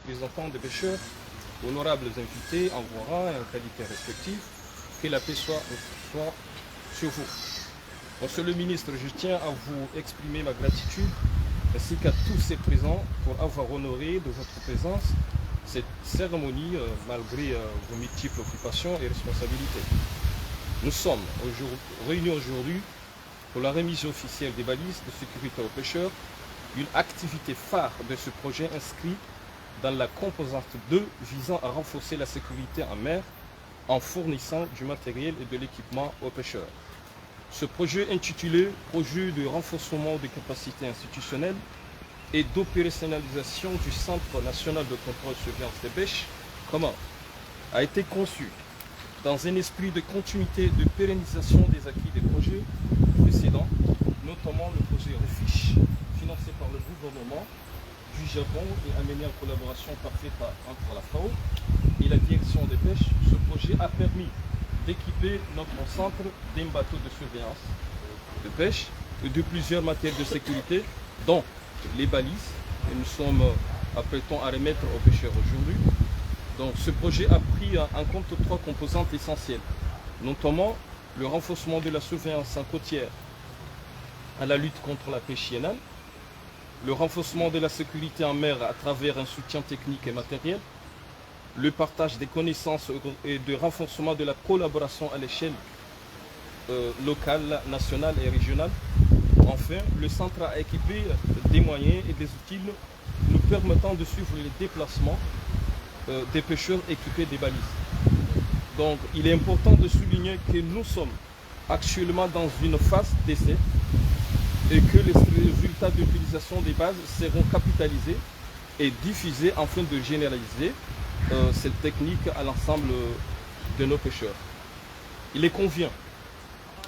représentants des pêcheurs, honorables invités en vos rangs et en qualité respective, que la paix soit sur vous. Monsieur le ministre, je tiens à vous exprimer ma gratitude ainsi qu'à tous ces présents pour avoir honoré de votre présence cette cérémonie malgré vos multiples occupations et responsabilités. Nous sommes réunis aujourd'hui pour la remise officielle des balises de sécurité aux pêcheurs, une activité phare de ce projet inscrit dans la composante 2 visant à renforcer la sécurité en mer en fournissant du matériel et de l'équipement aux pêcheurs. Ce projet intitulé « Projet de renforcement des capacités institutionnelles et d'opérationnalisation du Centre national de contrôle et surveillance des pêches » comment a été conçu dans un esprit de continuité et de pérennisation des acquis des projets précédents, notamment le projet REFISH, financé par le gouvernement du Japon et amené en collaboration parfaite entre la FAO et la direction des pêches. Ce projet a permis d'équiper notre centre d'un bateau de surveillance de pêche et de plusieurs matériels de sécurité, dont les balises, que nous sommes apprêtons à remettre aux pêcheurs aujourd'hui. Donc ce projet a pris en compte 3 composantes essentielles, notamment le renforcement de la surveillance côtière à la lutte contre la pêche hyénale, le renforcement de la sécurité en mer à travers un soutien technique et matériel, le partage des connaissances et le renforcement de la collaboration à l'échelle locale, nationale et régionale. Enfin, le centre a équipé des moyens et des outils nous permettant de suivre les déplacements des pêcheurs équipés des balises. Donc, il est important de souligner que nous sommes actuellement dans une phase d'essai et que les résultats d'utilisation des bases seront capitalisés et diffusés afin de généraliser cette technique à l'ensemble de nos pêcheurs. Il est convient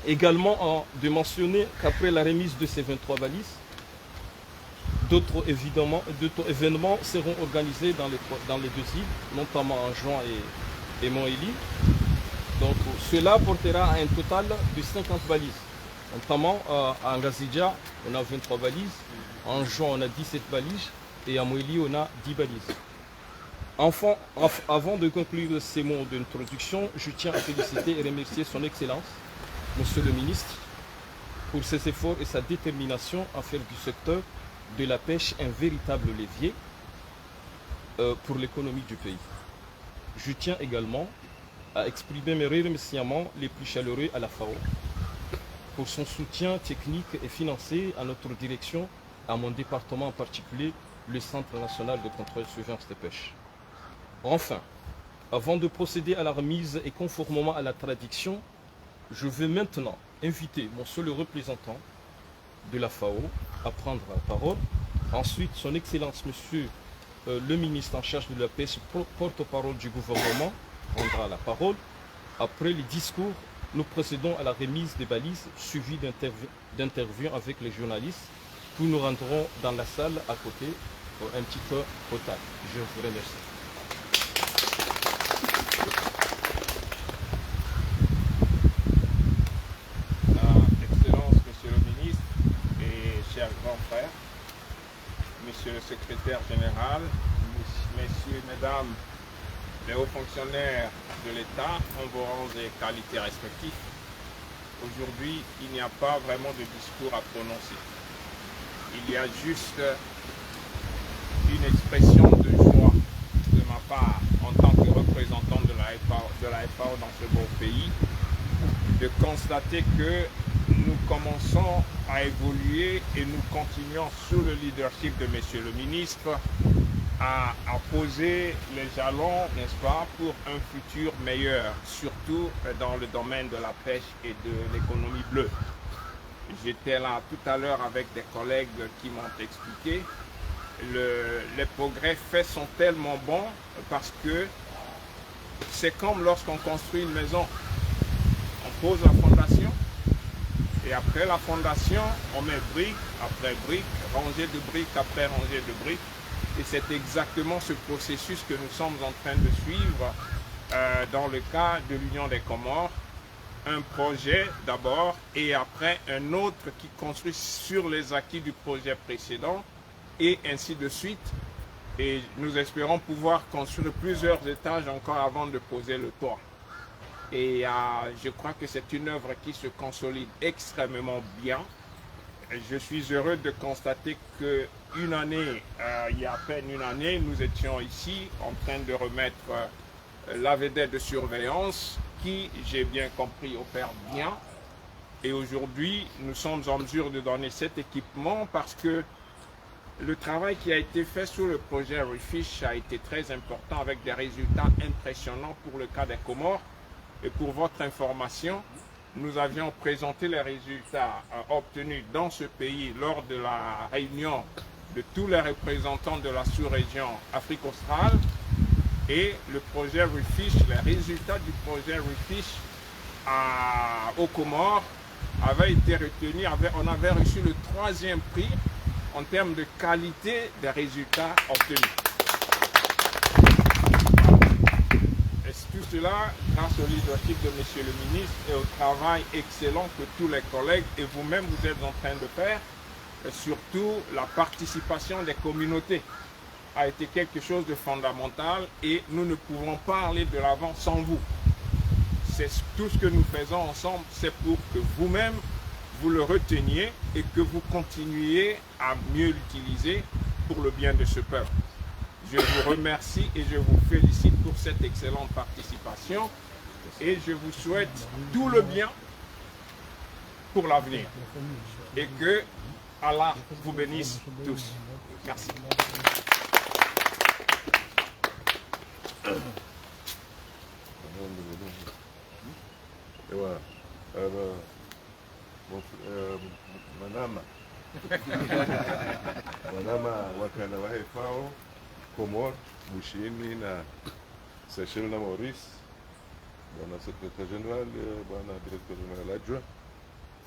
également de mentionner qu'après la remise de ces 23 balises, d'autres événements seront organisés dans les 2 îles, notamment en Juin et Monthélie. Donc cela portera à un total de 50 balises. Notamment à Ngazidja, on a 23 balises, en Juin on a 17 balises et à Monthélie on a 10 balises. Enfin, avant de conclure ces mots d'introduction, je tiens à féliciter et remercier son Excellence, Monsieur le Ministre, pour ses efforts et sa détermination à faire du secteur de la pêche un véritable levier pour l'économie du pays. Je tiens également à exprimer mes remerciements les plus chaleureux à la FAO pour son soutien technique et financier à notre direction, à mon département en particulier, le Centre national de contrôle et surveillance des pêches. Enfin, avant de procéder à la remise et conformément à la tradition, je vais maintenant inviter mon seul représentant de la FAO à prendre la parole. Ensuite, son Excellence, Monsieur le ministre en charge de la pêche, porte-parole du gouvernement, prendra la parole. Après les discours, nous procédons à la remise des balises, suivie d'interviews avec les journalistes. Puis nous rentrons dans la salle à côté pour un petit peu au tac. Je vous remercie. Excellence, Monsieur le ministre et chers grands frères, Monsieur le secrétaire général, Messieurs, Mesdames, les hauts fonctionnaires de l'État en vos rangs et qualités respectifs. Aujourd'hui, il n'y a pas vraiment de discours à prononcer. Il y a juste une expression de joie de ma part en tant que représentant de la FAO dans ce beau pays, de constater que nous commençons à évoluer et nous continuons sous le leadership de Monsieur le ministre à poser les jalons, n'est-ce pas, pour un futur meilleur, surtout dans le domaine de la pêche et de l'économie bleue. J'étais là tout à l'heure avec des collègues qui m'ont expliqué, les progrès faits sont tellement bons parce que c'est comme lorsqu'on construit une maison. On pose la fondation et après la fondation, on met brique après brique, rangée de briques après rangée de briques. Et c'est exactement ce processus que nous sommes en train de suivre dans le cas de l'Union des Comores. Un projet d'abord et après un autre qui construit sur les acquis du projet précédent et ainsi de suite Et nous espérons pouvoir construire plusieurs étages encore avant de poser le toit. Et je crois que c'est une œuvre qui se consolide extrêmement bien. Je suis heureux de constater qu'une année, il y a à peine une année, nous étions ici en train de remettre la vedette de surveillance qui, j'ai bien compris, opère bien. Et aujourd'hui, nous sommes en mesure de donner cet équipement parce que le travail qui a été fait sur le projet Refish a été très important avec des résultats impressionnants pour le cas des Comores. Et pour votre information, nous avions présenté les résultats obtenus dans ce pays lors de la réunion de tous les représentants de la sous-région Afrique australe. Et le projet Refish, les résultats du projet Refish aux Comores avaient été retenus. On avait reçu le 3e prix en termes de qualité des résultats obtenus. Et tout cela grâce au leadership de Monsieur le ministre et au travail excellent que tous les collègues et vous-même vous êtes en train de faire. Et surtout, la participation des communautés a été quelque chose de fondamental et nous ne pouvons pas aller de l'avant sans vous. C'est tout ce que nous faisons ensemble, c'est pour que vous-même vous le reteniez et que vous continuiez à mieux l'utiliser pour le bien de ce peuple. Je vous remercie et je vous félicite pour cette excellente participation et je vous souhaite tout le bien pour l'avenir et que Allah vous bénisse tous. Merci. Manama wakana wa FAO, Comores, Bushini na Seychelles na Maurice, bwana Secretary General, bwana Director General Adjua,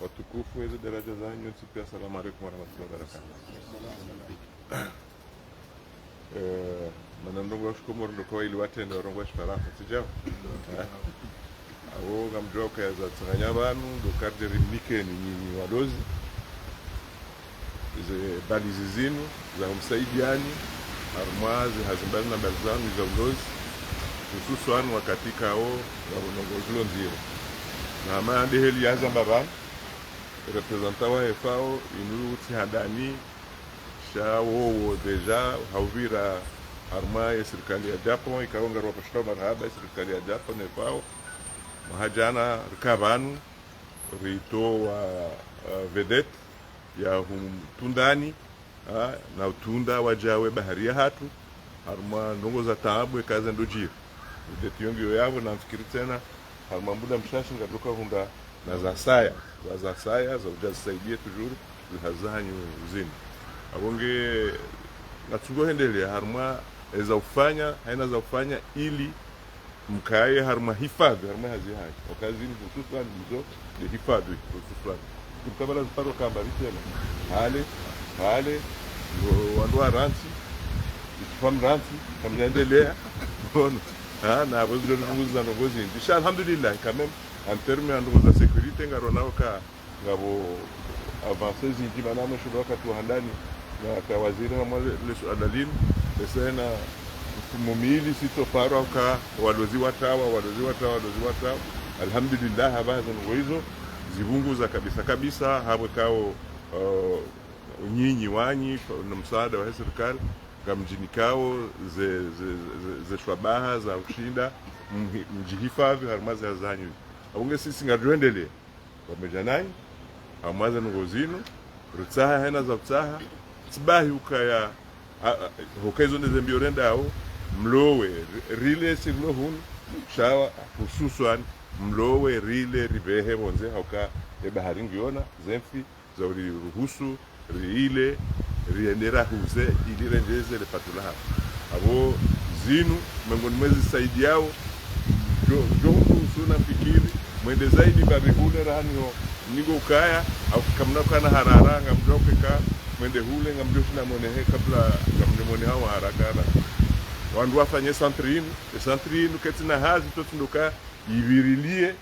watukufu hizo daraja zanyu, nsipi assalamu alaikum warahmatullahi wabarakatuh. Manandongo wa Comores ndo kwa ili watende warongo wa Shfarafa, sijao? Awo gamjoka ya za tsanganya banu, ndo karje rimnike ni wadozi. Balizi zinu za msaidiani armazi hazimbali na mbali zangu za ulozi hususan wakati kao wanongozulo nziro na amande heli ya zambaba representa wa FAO inu tihadani shawo deja hauvira arma ya serikali ya Japan ikaonga ropashto marhaba ya serikali ya Japan FAO mahajana rikabanu rito wa vedette ya tundani na utunda wajawe baharia hatu haruma ndongo za taabu kaza ndojiri detiongo yabo na mfikiri tena haruma mbuda mshashi ngadoka hunda na za saya za ujasaidia tujuru hazanyu uzini abonge natungo hendelea haruma za ufanya haina za ufanya ili mkaye haruma hifadhi haruma hazi hai wakazi ni hususan mzo de hifadhi hususan tukabala ziparo kamba vitema hale wandoa ranti ifam ranti kamnaendelea bon na bozo nduguza nduguzi insha alhamdulillah quand même en terme de sécurité ngarona ka ngabo avancer zinji manamo shudoka tu handani na ka waziri wa alalin sena mumili sitoparo ka walozi watawa alhamdulillah habazo ngoizo zibunguza kabisa hapo kao nyinyi wanyi na msaada wa serikali gamjini kao ze shwabaha za ushinda mjihifadhi harmazi hazanyu abunge sisi ngadwendele wamejanai amaza ngozino rutsaha hena za utsaha tsibahi ukaya hokezo ndezembiorenda ao mlowe rile siglohun shawa hususan mlowe rile ribehe bonze hauka bahari ngiona zemfi za ruhusu riile riendera huze ilirenjeze le patulaha abo zinu mengoni mwezi saidi yao jongu suna fikiri mwende zaidi babihule ranyo nigo ukaya au kamna kana harara ngamjoke ka mwende hule ngamjoshina monehe kabla ngamnemone hawa harakana wandu wafanye centrine ketina hazi totunduka ibirilie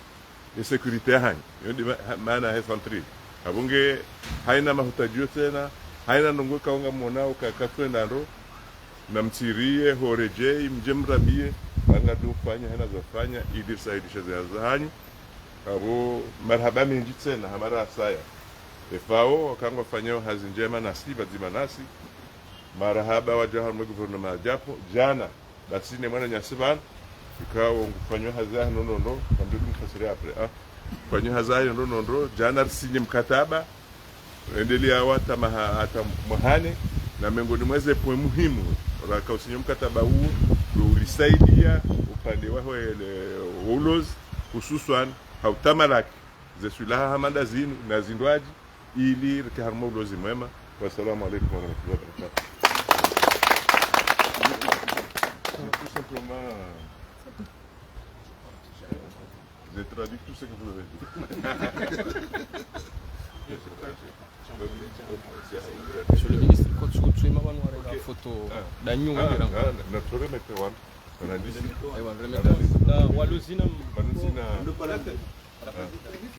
de sécurité hani yodi maana he centrine abunge haina mahutajio tena haina ndongo kaunga monao ka katwenda ndo na mtirie horejei mje mrambie banga dufanya hana zafanya ili saidisha zahanyu abo marhaba mingi tena hamara saya efao wakangwa fanyao hazi njema nasi bazima nasi marhaba wajaha mu gouvernement japo jana basi ne mwana nyasiban ikawo ngufanywa haza nono kambi mfasiri apre fanywa haza nono jana sinye mkataba endelea wata hata mahane na miongoni mweze po muhimu raka usinye mkataba huo ulisaidia upande wa ulos hususan hautamalaki ze sulaha hamanda zinu na zindwaji ili kiharmo ulozi mwema. Wassalamu alaikum warahmatullahi wabarakatuh. Tout simplement, j'ai traduit tout ce que vous avez dit. Monsieur le ministre, quand tu es marrant, on a une photo d'agneau. Notre remettre one. On a dit. Aywa, remettre. Na walozina.